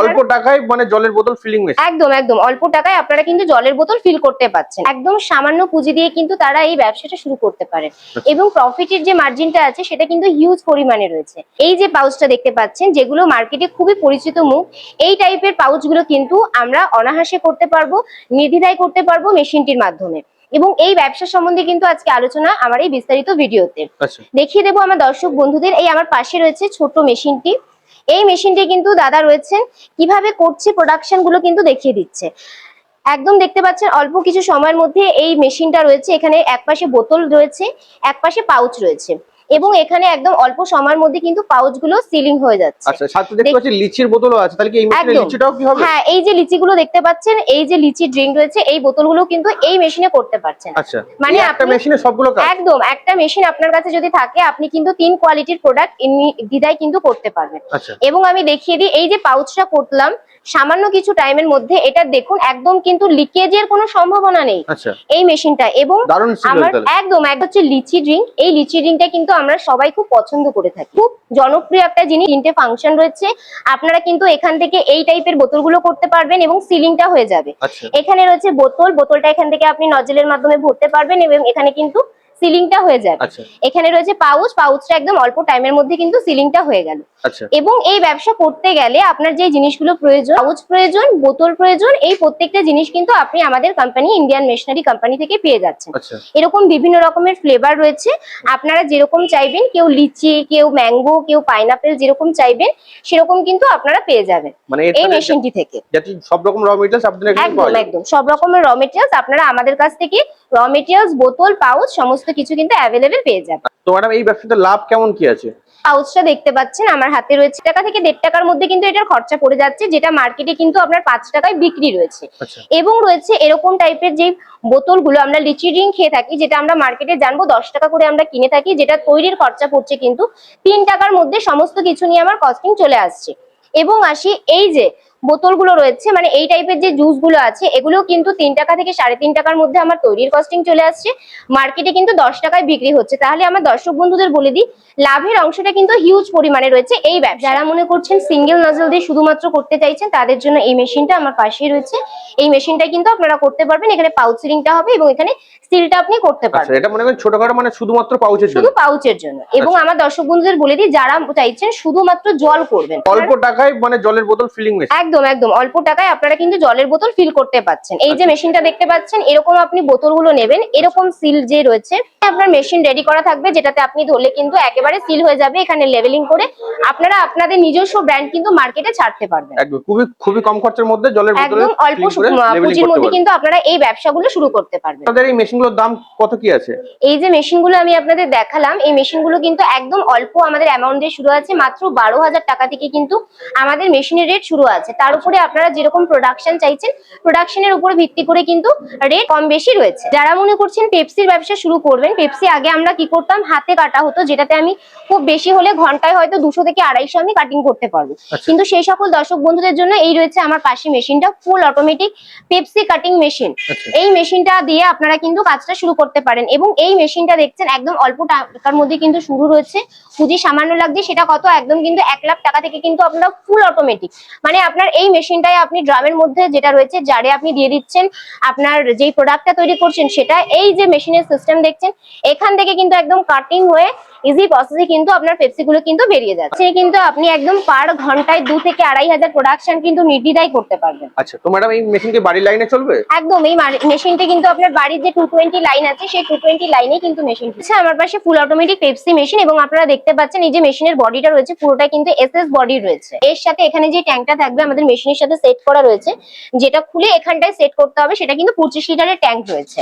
অল্প টাকায় মানে জলের বোতল ফিলিং মেশিন। একদম একদম অল্প টাকায় আপনারা কিন্তু জলের বোতল ফিল করতে পারছেন। একদম সামান্য পুঁজি দিয়ে কিন্তু তারা এই ব্যবসাটা শুরু করতে পারে এবং প্রফিটের যে মার্জিনটা আছে সেটা কিন্তু হিউজ পরিমাণে রয়েছে। এই যে পাউচটা দেখতে পাচ্ছেন, যেগুলো মার্কেটে খুবই পরিচিত মুখ, এই টাইপের পাউচগুলো কিন্তু আমরা অনায়াসে করতে পারবো, নির্দ্বিধায় করতে পারবো মেশিনটির মাধ্যমে। এবং এই ব্যবসা সম্বন্ধে কিন্তু আজকে আলোচনা আমার এই বিস্তারিত ভিডিওতে দেখিয়ে দেবো আমার দর্শক বন্ধুদের। এই আমার পাশে রয়েছে ছোট মেশিনটি। এই মেশিনটি কিন্তু দাদা রয়েছেন কিভাবে করছে প্রোডাকশন গুলো কিন্তু দেখিয়ে দিচ্ছে। একদম দেখতে পাচ্ছেন অল্প কিছু সময়ের মধ্যে এই মেশিনটা রয়েছে। এখানে একপাশে বোতল রয়েছে, একপাশে পাউচ রয়েছে এবং এখানে একদম অল্প সময়ের মধ্যে কিন্তু পাউচ গুলো সিলিং হয়ে যাচ্ছে। আচ্ছা, সাথে দেখতে পাচ্ছি লিচির বোতলও আছে, তাহলে কি এই মেশিনে লিচিটাও কি হবে? হ্যাঁ, এই যে লিচিগুলো দেখতে পাচ্ছেন, এই যে লিচি ড্রিঙ্ক রয়েছে, এই বোতলগুলো কিন্তু এই মেশিনে করতে পারছেন। আচ্ছা, মানে একটা মেশিনে সবগুলো কাজ? একদম, একটা মেশিন আপনার কাছে যদি থাকে আপনি কিন্তু 3 কোয়ালিটির প্রোডাক্ট দ্বিধায় কিন্তু করতে পারবেন। আচ্ছা, এবং আমি দেখিয়ে দিই, এই যে পাউচটা করলাম সামান্য কিছু টাইমের মধ্যে, এটা দেখুন একদম কিন্তু লিকেজের কোনো সম্ভাবনা নেই এই মেশিনটা। এবং আমার একদম হচ্ছে লিচি ড্রিঙ্ক। এই লিচি ড্রিঙ্কটা কিন্তু আমরা সবাই খুব পছন্দ করে থাকি, খুব জনপ্রিয় একটা জিনিস। 3টে ফাংশন রয়েছে, আপনারা কিন্তু এখান থেকে এই টাইপের বোতলগুলো করতে পারবেন এবং সিলিংটা হয়ে যাবে। এখানে রয়েছে বোতল, বোতলটা এখান থেকে আপনি নজলের মাধ্যমে ভরতে পারবেন এবং এখানে কিন্তু সিলিংটা হয়ে যাবে। এখানে রয়েছে পাউচ, পাউচটা একদম অল্প টাইমের মধ্যে কিন্তু সিলিংটা হয়ে গেল। এবং এই ব্যবসা করতে গেলে আপনার যে জিনিসগুলো প্রয়োজন, পাউচ প্রয়োজন, বোতল প্রয়োজন, এই প্রত্যেকটা জিনিস কিন্তু আপনি আমাদের কোম্পানি ইন্ডিয়ান মেশিনারি কোম্পানি থেকে পেয়ে যাচ্ছেন। এরকম বিভিন্ন রকমের ফ্লেভার রয়েছে, আপনারা যেরকম চাইবেন, কেউ লিচি, কেউ ম্যাঙ্গো, কেউ পাইনাপেল, যেরকম চাইবেন সেরকম কিন্তু আপনারা পেয়ে যাবেন এই মেশিনটি থেকে। সব রকম র মেটেরিয়ালস আপনাদের এখানে পাওয়া যায়? একদম সব রকমের র মেটেরিয়ালস আপনারা আমাদের কাছ থেকে র মেটেরিয়ালস, বোতল, পাউচ সমস্ত কিছু কিন্তু অ্যাভেলেবেল পেয়ে যাবেন। তো ম্যাডাম, এই ব্যবসাতে লাভ কেমন কি আছে? পাউচটা দেখতে পাচ্ছেন আমার হাতে রয়েছে, টাকা থেকে 1.5 টাকার মধ্যে কিন্তু এটার খরচা পড়ে যাচ্ছে, যেটা মার্কেটে কিন্তু আপনার 5 টাকায় বিক্রি রয়েছে। এবং রয়েছে এরকম টাইপের যে বোতলগুলো আমরা লিচি ড্রিঙ্ক খেয়ে থাকি, যেটা আমরা মার্কেটে জানবো 10 টাকা করে আমরা কিনে থাকি, যেটা তৈরির খরচা পড়ছে কিন্তু 3 টাকার মধ্যে সমস্ত কিছু নিয়ে আমার কস্টিং চলে আসছে। এবং আসি এই যে বোতলগুলো রয়েছে, মানে এই টাইপের যে জুস গুলো আছে, এগুলো কিন্তু 3 টাকা থেকে 3.5 টাকার মধ্যে আমার তৈরির কস্টিং চলে আসছে, মার্কেটে কিন্তু 10 টাকায় বিক্রি হচ্ছে। তাহলে আমার দর্শক বন্ধুদের বলে দিই, লাভের অংশটা কিন্তু হিউজ পরিমাণে রয়েছে এই ব্যবসা। যারা মনে করছেন সিঙ্গেল নজল দিয়ে শুধুমাত্র করতে চাইছেন, তাদের জন্য এই মেশিনটা আমার পাশেই রয়েছে। এই মেশিনটা কিন্তু আপনারা করতে পারবেন। এখানে পাউচ সিলিংটা হবে এবং এখানে সিলটা আপনি করতে পারবেন। এটা মনে করেন ছোটখাটো, মানে শুধুমাত্র পাউচের জন্য, শুধু পাউচের জন্য। এবং আমার দর্শক বন্ধুদের বলে দিই, যারা চাইছেন শুধুমাত্র জল করবেন, অল্প টাকায় মানে জলের বোতল ফিলিং মেশিন। একদম একদম অল্প টাকায় আপনারা কিন্তু জলের বোতল ফিল করতে পাচ্ছেন। এই যে মেশিনটা দেখতে পাচ্ছেন, এরকম আপনি বোতলগুলো নেবেন, এরকম সিল যে রয়েছে আপনার মেশিন রেডি করা থাকবে, যেটাতে আপনি ধরলে কিন্তু একেবারে সিল হয়ে যাবে। এখানে লেভেলিং করে আপনারা আপনাদের নিজস্ব ব্র্যান্ড কিন্তু মার্কেটে ছাড়তে পারবেন। একদম খুবই কম খরচের মধ্যে জলের বোতল, একদম অল্প পুঁজির মধ্যে কিন্তু আপনারা এই ব্যবসাগুলো শুরু করতে পারবেন। আপনাদের এই মেশিনগুলোর দাম কত কি আছে? এই যে মেশিনগুলো আমি আপনাদের দেখালাম, এই মেশিনগুলো কিন্তু একদম অল্প আমাদের অ্যামাউন্ট দিয়ে শুরু আছে, মাত্র 12,000 টাকা থেকে কিন্তু আমাদের মেশিনের রেট শুরু আছে। তার উপরে আপনারা যেরকম প্রোডাকশন চাইছেন, প্রোডাকশনের উপর ভিত্তি করে কিন্তু রেট কম বেশি রয়েছে। যারা মনে করছেন পেপসির ব্যবসা শুরু করবেন, পেপসি আগে আমরা কি করতাম, হাতে কাটা হতো, যেটাতে আমি খুব বেশি হলে ঘন্টায় হয়তো 200 থেকে 250 আমি কাটিং করতে পারবো। কিন্তু সেই সকল দর্শক বন্ধুদের জন্য এই রয়েছে আমার পাশে মেশিনটা, full automatic Pepsi cutting machine. এই মেশিনটা দিয়ে আপনারা কিন্তু কাজটা শুরু করতে পারেন। এবং এই মেশিনটা দেখছেন একদম অল্প টাকার মধ্যে কিন্তু শুরু রয়েছে, পুঁজি সামান্য লাগছে, সেটা কত, একদম কিন্তু 1 লাখ টাকা থেকে কিন্তু আপনারা ফুল অটোমেটিক, মানে আপনার এই মেশিনটাই আপনি ড্রামের মধ্যে যেটা রয়েছে জারে আপনি দিয়ে দিচ্ছেন আপনার যেই প্রোডাক্টটা তৈরি করছেন সেটা। এই যে মেশিনের সিস্টেম দেখছেন, এখান থেকে কিন্তু একদম কাটিং হয়ে ইজি প্রসেসে কিন্তু আপনার পেপসি গুলো কিন্তু বেরিয়ে যাচ্ছে। কিন্তু আপনি একদম পার ঘন্টায় 2 থেকে 2,500 প্রোডাকশন কিন্তু নির্দ্বিধায় করতে পারবেন। আচ্ছা, তো ম্যাডাম এই মেশিন কি বাড়ির লাইনে চলবে? একদম, এই মেশিনটা কিন্তু আপনার বাড়ির যে 220 লাইন আছে, সেই 220 লাইনে কিন্তু মেশিন আছে। আমার পাশে ফুল অটোমেটিক পেপসি মেশিন। এবং আপনারা দেখতে পাচ্ছেন এই যে মেশিনের বডিটা রয়েছে, পুরোটা কিন্তু এসএস বডি রয়েছে। এর সাথে এখানে যে ট্যাঙ্কটা থাকবে আমাদের মেশিনের সাথে সেট করা রয়েছে, যেটা খুলে এখানটায় সেট করতে হবে, সেটা কিন্তু 25 লিটারের ট্যাঙ্ক রয়েছে।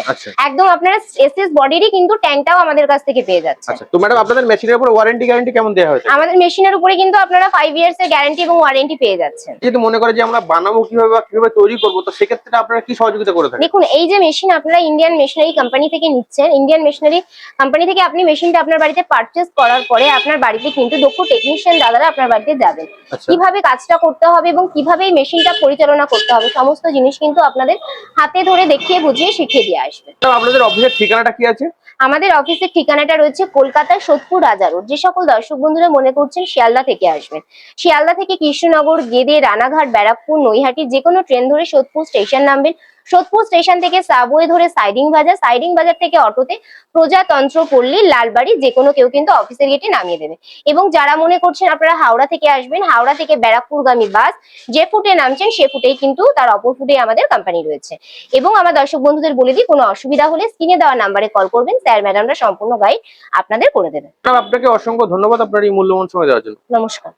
একদম আপনারা এসএস বডিরই কিন্তু ট্যাঙ্কটাও আমাদের কাছ থেকে পেয়ে যাচ্ছে। আচ্ছা, তো ম্যাডাম আপনাদের মেশিনের উপর ওয়ারেন্টি গ্যারান্টি কেমন দেওয়া হয়েছে? আমাদের মেশিনের উপরে কিন্তু আপনারা 5 ইয়ার্স এর গ্যারান্টি এবং ওয়ারেন্টি পেয়ে যাচ্ছেন। যদি মনে করে যে আমরা বানাবো কিভাবে বা কিভাবে তৈরি করব, তো সেক্ষেত্রে আপনারা কি সহযোগিতা করে থাকেন? দেখুন, এই যে মেশিন আপনারা ইন্ডিয়ান মেশিনারি কোম্পানি থেকে নিচ্ছেন, ইন্ডিয়ান মেশিনারি কোম্পানি থেকে আপনি মেশিনটা আপনার বাড়িতে পারচেজ করার পরে আপনার বাড়িতে কিন্তু দক্ষ টেকনিশিয়ান দাদারা আপনার বাড়িতে যাবেন। কিভাবে কাজটা করতে হবে এবং কিভাবে এই মেশিনটা পরিচালনা করতে হবে, সমস্ত জিনিস কিন্তু আপনাদের হাতে ধরে দেখিয়ে বুঝিয়ে শিখিয়ে দিয়ে আসবে। আপনাদের অফিসের ঠিকানাটা কি আছে? আমাদের অফিসের ঠিকানাটা রয়েছে কলকাতার সোদপুর রাজা রোড। যে সকল দর্শক বন্ধুরা মনে করছেন শিয়ালদা থেকে আসবেন, শিয়ালদা থেকে কৃষ্ণনগর, গেদে, রানাঘাট, ব্যারাকপুর, নৈহাটি যে কোনো ট্রেন ধরে সোদপুর স্টেশন নামবেন। সোদপুর স্টেশন থেকে সাবওয়ে ধরে সাইডিং বাজার থেকে অটোতে প্রজাতন্ত্র পল্লী, লালবাড়ি যে কোনো কেউ কিন্তু অফিসের গেটে নামিয়ে দেবে। এবং যারা মনে করছেন আপনারা হাওড়া থেকে আসবেন, হাওড়া থেকে ব্যারাকপুরগামী বাস যে ফুটে নামছেন সে ফুটেই কিন্তু তার অপর ফুটে আমাদের কোম্পানি রয়েছে। এবং আমার দর্শক বন্ধুদের বলে দিই, কোনো অসুবিধা হলে স্ক্রিনে দেওয়া নাম্বারে কল করবেন, স্যার ম্যাডামরা সম্পূর্ণ গাইড আপনাদের করে দেবেন। আপনাকে অসংখ্য ধন্যবাদ আপনার এই মূল্যবান সময় দেওয়ার জন্য। নমস্কার।